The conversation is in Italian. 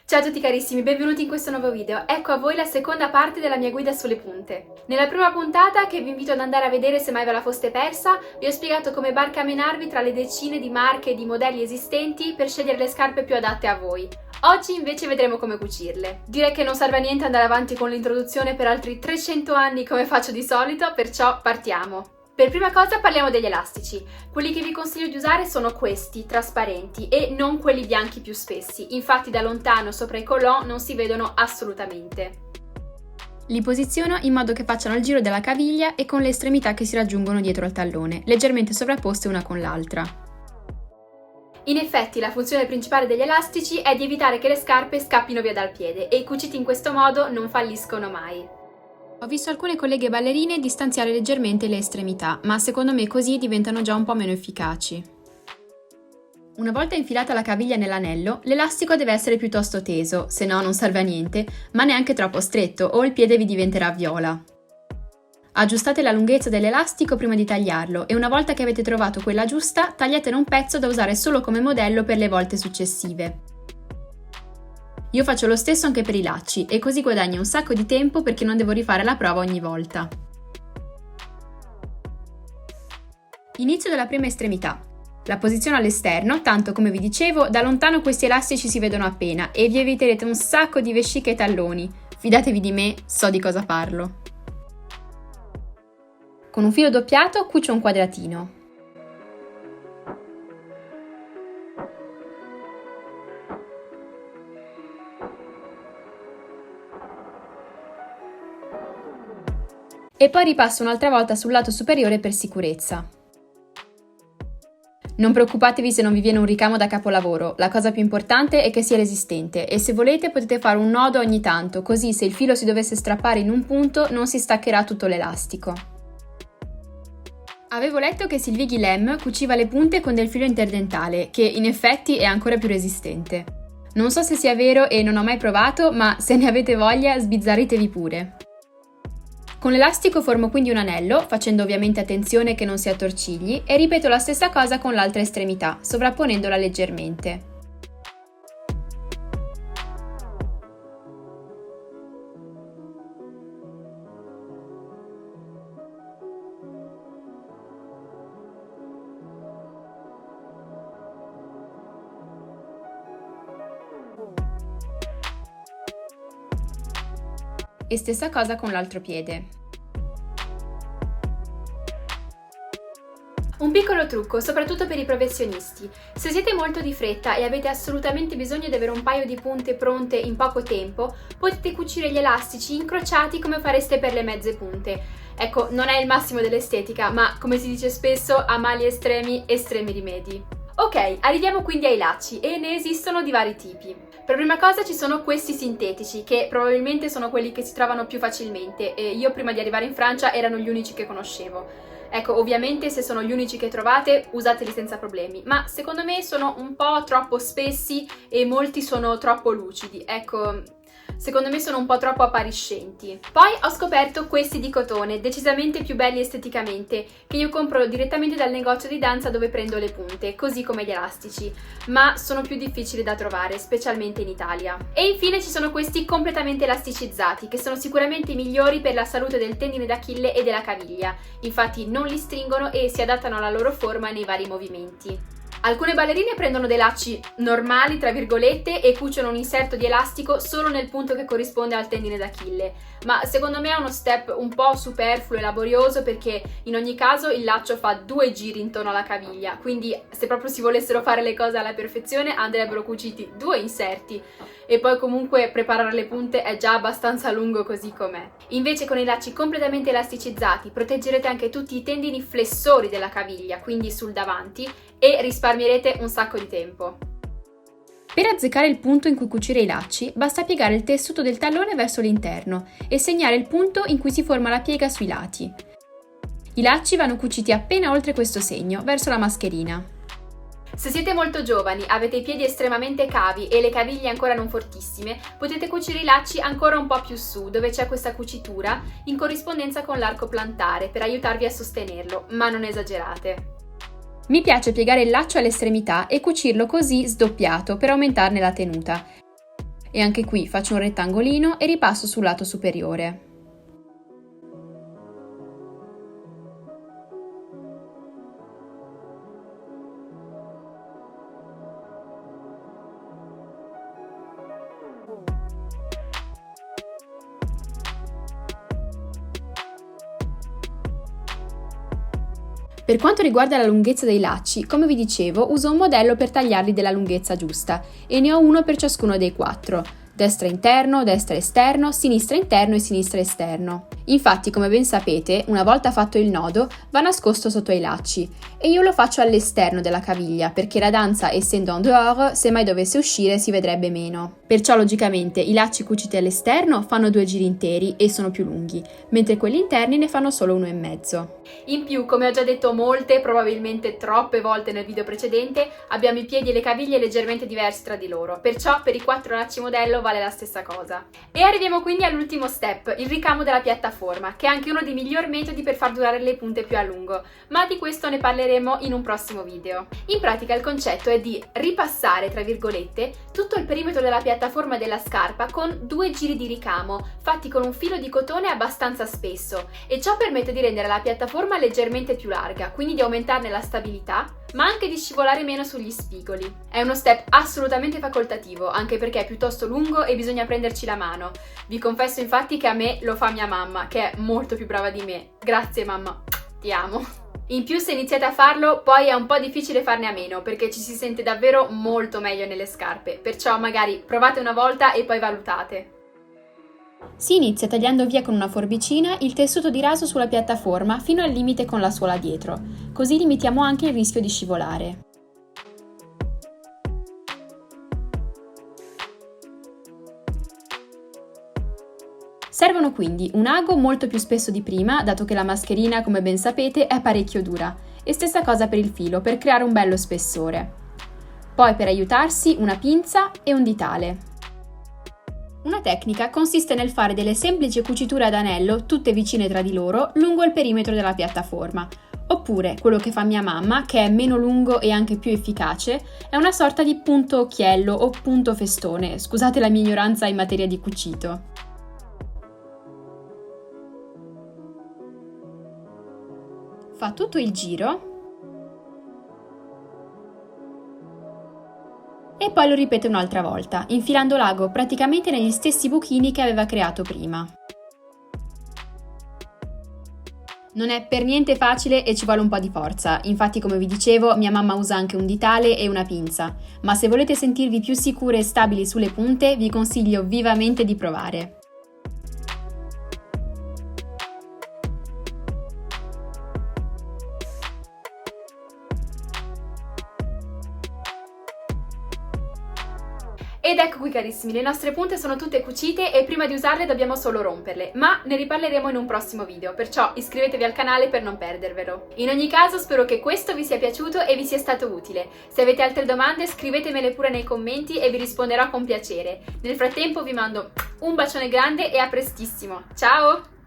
Ciao a tutti carissimi, benvenuti in questo nuovo video. Ecco a voi la seconda parte della mia guida sulle punte. Nella prima puntata, che vi invito ad andare a vedere se mai ve la foste persa, vi ho spiegato come barcamenarvi tra le decine di marche e di modelli esistenti per scegliere le scarpe più adatte a voi. Oggi invece vedremo come cucirle. Direi che non serve a niente andare avanti con l'introduzione per altri 300 anni come faccio di solito, perciò partiamo. Per prima cosa parliamo degli elastici. Quelli che vi consiglio di usare sono questi, trasparenti, e non quelli bianchi più spessi. Infatti da lontano sopra i colon non si vedono assolutamente. Li posiziono in modo che facciano il giro della caviglia e con le estremità che si raggiungono dietro al tallone, leggermente sovrapposte una con l'altra. In effetti la funzione principale degli elastici è di evitare che le scarpe scappino via dal piede e cuciti in questo modo non falliscono mai. Ho visto alcune colleghe ballerine distanziare leggermente le estremità, ma secondo me così diventano già un po' meno efficaci. Una volta infilata la caviglia nell'anello, l'elastico deve essere piuttosto teso, se no non serve a niente, ma neanche troppo stretto o il piede vi diventerà viola. Aggiustate la lunghezza dell'elastico prima di tagliarlo e una volta che avete trovato quella giusta, tagliatene un pezzo da usare solo come modello per le volte successive. Io faccio lo stesso anche per i lacci e così guadagno un sacco di tempo perché non devo rifare la prova ogni volta. Inizio dalla prima estremità. La posiziono all'esterno, tanto come vi dicevo, da lontano questi elastici si vedono appena e vi eviterete un sacco di vesciche ai talloni. Fidatevi di me, so di cosa parlo. Con un filo doppiato cucio un quadratino. E poi ripasso un'altra volta sul lato superiore per sicurezza. Non preoccupatevi se non vi viene un ricamo da capolavoro, la cosa più importante è che sia resistente e se volete potete fare un nodo ogni tanto, così se il filo si dovesse strappare in un punto non si staccherà tutto l'elastico. Avevo letto che Sylvie Guillem cuciva le punte con del filo interdentale, che in effetti è ancora più resistente. Non so se sia vero e non ho mai provato, ma se ne avete voglia sbizzarritevi pure. Con l'elastico formo quindi un anello, facendo ovviamente attenzione che non si attorcigli, e ripeto la stessa cosa con l'altra estremità, sovrapponendola leggermente. E stessa cosa con l'altro piede. Un piccolo trucco, soprattutto per i professionisti. Se siete molto di fretta e avete assolutamente bisogno di avere un paio di punte pronte in poco tempo, potete cucire gli elastici incrociati come fareste per le mezze punte. Ecco, non è il massimo dell'estetica, ma come si dice spesso, a mali estremi, estremi rimedi. Ok, arriviamo quindi ai lacci e ne esistono di vari tipi. Per prima cosa ci sono questi sintetici, che probabilmente sono quelli che si trovano più facilmente e io prima di arrivare in Francia erano gli unici che conoscevo. Ecco, ovviamente se sono gli unici che trovate, usateli senza problemi, ma secondo me sono un po' troppo spessi e molti sono troppo lucidi, ecco, secondo me sono un po' troppo appariscenti. Poi ho scoperto questi di cotone, decisamente più belli esteticamente, che io compro direttamente dal negozio di danza dove prendo le punte, così come gli elastici, ma sono più difficili da trovare, specialmente in Italia. E infine ci sono questi completamente elasticizzati, che sono sicuramente i migliori per la salute del tendine d'Achille e della caviglia, infatti non li stringono e si adattano alla loro forma nei vari movimenti. Alcune ballerine prendono dei lacci normali, tra virgolette, e cuciono un inserto di elastico solo nel punto che corrisponde al tendine d'Achille, ma secondo me è uno step un po' superfluo e laborioso perché in ogni caso il laccio fa 2 giri intorno alla caviglia, quindi se proprio si volessero fare le cose alla perfezione andrebbero cuciti 2 inserti e poi comunque preparare le punte è già abbastanza lungo così com'è. Invece con i lacci completamente elasticizzati proteggerete anche tutti i tendini flessori della caviglia, quindi sul davanti, e risparmierete un sacco di tempo. Per azzeccare il punto in cui cucire i lacci, basta piegare il tessuto del tallone verso l'interno e segnare il punto in cui si forma la piega sui lati. I lacci vanno cuciti appena oltre questo segno, verso la mascherina. Se siete molto giovani, avete i piedi estremamente cavi e le caviglie ancora non fortissime, potete cucire i lacci ancora un po' più su, dove c'è questa cucitura, in corrispondenza con l'arco plantare, per aiutarvi a sostenerlo, ma non esagerate. Mi piace piegare il laccio all'estremità e cucirlo così sdoppiato per aumentarne la tenuta. E anche qui faccio un rettangolino e ripasso sul lato superiore. Per quanto riguarda la lunghezza dei lacci, come vi dicevo, uso un modello per tagliarli della lunghezza giusta e ne ho uno per ciascuno dei 4. Destra interno, destra esterno, sinistra interno e sinistra esterno. Infatti, come ben sapete, una volta fatto il nodo, va nascosto sotto ai lacci e io lo faccio all'esterno della caviglia perché la danza, essendo en dehors, se mai dovesse uscire si vedrebbe meno. Perciò logicamente i lacci cuciti all'esterno fanno 2 giri interi e sono più lunghi, mentre quelli interni ne fanno solo 1,5. In più, come ho già detto molte, probabilmente troppe volte nel video precedente, abbiamo i piedi e le caviglie leggermente diversi tra di loro, perciò per i 4 lacci modello vale la stessa cosa. E arriviamo quindi all'ultimo step, il ricamo della piattaforma, che è anche uno dei migliori metodi per far durare le punte più a lungo, ma di questo ne parleremo in un prossimo video. In pratica il concetto è di ripassare, tra virgolette, tutto il perimetro della piattaforma della scarpa con 2 giri di ricamo, fatti con un filo di cotone abbastanza spesso, e ciò permette di rendere la piattaforma leggermente più larga, quindi di aumentarne la stabilità, ma anche di scivolare meno sugli spigoli. È uno step assolutamente facoltativo, anche perché è piuttosto lungo e bisogna prenderci la mano. Vi confesso infatti che a me lo fa mia mamma, che è molto più brava di me. Grazie mamma, ti amo. In più, se iniziate a farlo, poi è un po' difficile farne a meno, perché ci si sente davvero molto meglio nelle scarpe, perciò magari provate una volta e poi valutate. Si inizia tagliando via con una forbicina il tessuto di raso sulla piattaforma fino al limite con la suola dietro, così limitiamo anche il rischio di scivolare. Servono quindi un ago molto più spesso di prima, dato che la mascherina, come ben sapete, è parecchio dura, e stessa cosa per il filo, per creare un bello spessore. Poi, per aiutarsi, una pinza e un ditale. Una tecnica consiste nel fare delle semplici cuciture ad anello, tutte vicine tra di loro, lungo il perimetro della piattaforma. Oppure, quello che fa mia mamma, che è meno lungo e anche più efficace, è una sorta di punto occhiello o punto festone, scusate la mia ignoranza in materia di cucito. Fa tutto il giro e poi lo ripete un'altra volta, infilando l'ago praticamente negli stessi buchini che aveva creato prima. Non è per niente facile e ci vuole un po' di forza, infatti come vi dicevo mia mamma usa anche un ditale e una pinza, ma se volete sentirvi più sicure e stabili sulle punte vi consiglio vivamente di provare. Ed ecco qui carissimi, le nostre punte sono tutte cucite e prima di usarle dobbiamo solo romperle, ma ne riparleremo in un prossimo video, perciò iscrivetevi al canale per non perdervelo. In ogni caso spero che questo vi sia piaciuto e vi sia stato utile. Se avete altre domande scrivetemele pure nei commenti e vi risponderò con piacere. Nel frattempo vi mando un bacione grande e a prestissimo. Ciao!